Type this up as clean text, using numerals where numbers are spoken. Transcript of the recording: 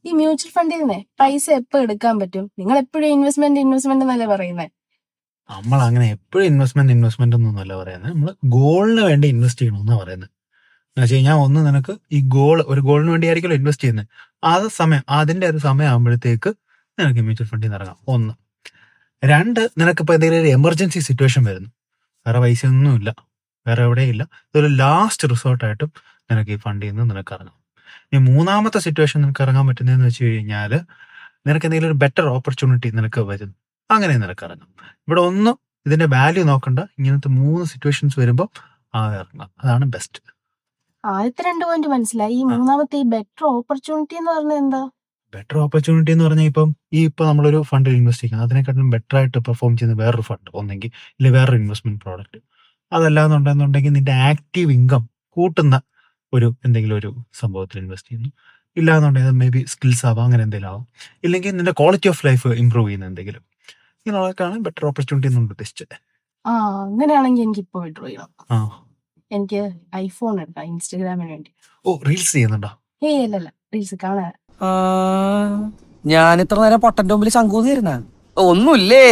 ഈ മ്യൂച്വൽ ഫണ്ടിൽ നിന്നേ പൈസ എപ്പോ എടുക്കാൻ പറ്റും? നിങ്ങൾ എപ്പോഴും ഇൻവെസ്റ്റ്മെന്റ് എന്നല്ലേ പറയുന്നത്? നമ്മൾ അങ്ങനെ എപ്പോഴും ഇൻവെസ്റ്റ്മെന്റ് ഒന്നല്ല പറയുന്നത്. നമ്മൾ ഗോളിന് വേണ്ടി ഇൻവെസ്റ്റ് ചെയ്യണമെന്നാണ് പറയുന്നത്. എന്ന് വെച്ച് കഴിഞ്ഞാൽ ഒന്ന്, നിനക്ക് ഈ ഒരു ഗോളിന് വേണ്ടി ആയിരിക്കുമല്ലോ ഇൻവെസ്റ്റ് ചെയ്യുന്നത്. അതിന്റെ ഒരു സമയം ആകുമ്പോഴത്തേക്ക് നിനക്ക് മ്യൂച്വൽ ഫണ്ടിൽ നിന്ന് ഇറങ്ങാം. ഒന്ന്. രണ്ട്, നിനക്കിപ്പോൾ എന്തെങ്കിലും ഒരു എമർജൻസി സിറ്റുവേഷൻ വരുന്നു, വേറെ പൈസ ഒന്നുമില്ല, വേറെ എവിടെയില്ല, ഇതൊരു ലാസ്റ്റ് റിസോർട്ടായിട്ടും നിനക്ക് ഈ ഫണ്ടിൽ നിന്ന് നിനക്ക് ഇറങ്ങാം. ഇനി മൂന്നാമത്തെ സിറ്റുവേഷൻ നിനക്ക് ഇറങ്ങാൻ പറ്റുന്നതെന്ന് വെച്ച് കഴിഞ്ഞാൽ, നിനക്ക് എന്തെങ്കിലും ഒരു ബെറ്റർ ഓപ്പർച്യൂണിറ്റി നിനക്ക് വരുന്നു, അങ്ങനെ നിനക്ക് ഇറങ്ങാം. ഇവിടെ ഒന്നും ഇതിന്റെ വാല്യൂ നോക്കണ്ട, ഇങ്ങനത്തെ 3 സിറ്റുവേഷൻസ് വരുമ്പോൾ ഇറങ്ങാം. അതാണ് ബെസ്റ്റ്. ആദ്യത്തെ 2 പോയിന്റ് മനസ്സിലായി. ഈ മൂന്നാമത്തെ ഈ ബെറ്റർ ഓപ്പർച്യൂണിറ്റി എന്ന് പറഞ്ഞാൽ എന്താ? ബെറ്റർ ഓപ്പർച്യൂണിറ്റി എന്ന് പറഞ്ഞാൽ ഇപ്പൊ നമ്മളൊരു ഫണ്ടിൽ ഇൻവെസ്റ്റ് ചെയ്യുന്നത്, അതിനെക്കാട്ടിലും ബെറ്റർ ആയിട്ട് പെർഫോം ചെയ്യുന്ന വേറൊരു ഫണ്ട് ഒന്നെങ്കിൽ, ഇല്ല വേറൊരു ഇൻവെസ്റ്റ്മെന്റ് പ്രോഡക്റ്റ്. അതല്ലാന്നുണ്ടെന്നുണ്ടെങ്കിൽ നിന്റെ ആക്റ്റീവ് ഇൻകം കൂട്ടുന്ന എന്തെങ്കിലും ഒരു സംഭവത്തിൽ ഇൻവെസ്റ്റ് ചെയ്യുന്നു. ഇല്ലാന്നുണ്ടെങ്കിൽ മേ ബി സ്കിൽസ് ആവാം, അങ്ങനെ എന്തെങ്കിലും ആവാം. ഇല്ലെങ്കിൽ നിന്റെ ക്വാളിറ്റി ഓഫ് ലൈഫ് ഇമ്പ്രൂവ് ചെയ്യുന്ന എന്തെങ്കിലും. ഇങ്ങനെയുള്ളതൊക്കെയാണ് ബെറ്റർ ഓപ്പർച്യൂണിറ്റി എന്നുകൊണ്ട് ഉദ്ദേശിച്ചത്. അങ്ങനെയാണെങ്കിൽ എനിക്ക് ഇപ്പോൾ വിഡ്രോ ചെയ്യണം. ആ എനിക്ക് ഐഫോൺ എടുക്കാം ഇൻസ്റ്റഗ്രാമിന് വേണ്ടി. റീൽസ് ചെയ്യുന്നുണ്ടോ? അല്ലല്ല, റീൽസ് കാണാൻ. ഞാൻ ഇത്ര നേരം പൊട്ടന്റെ മുമ്പിൽ ശങ്കൂന്ന് തരുന്ന ഒന്നുമില്ലേ?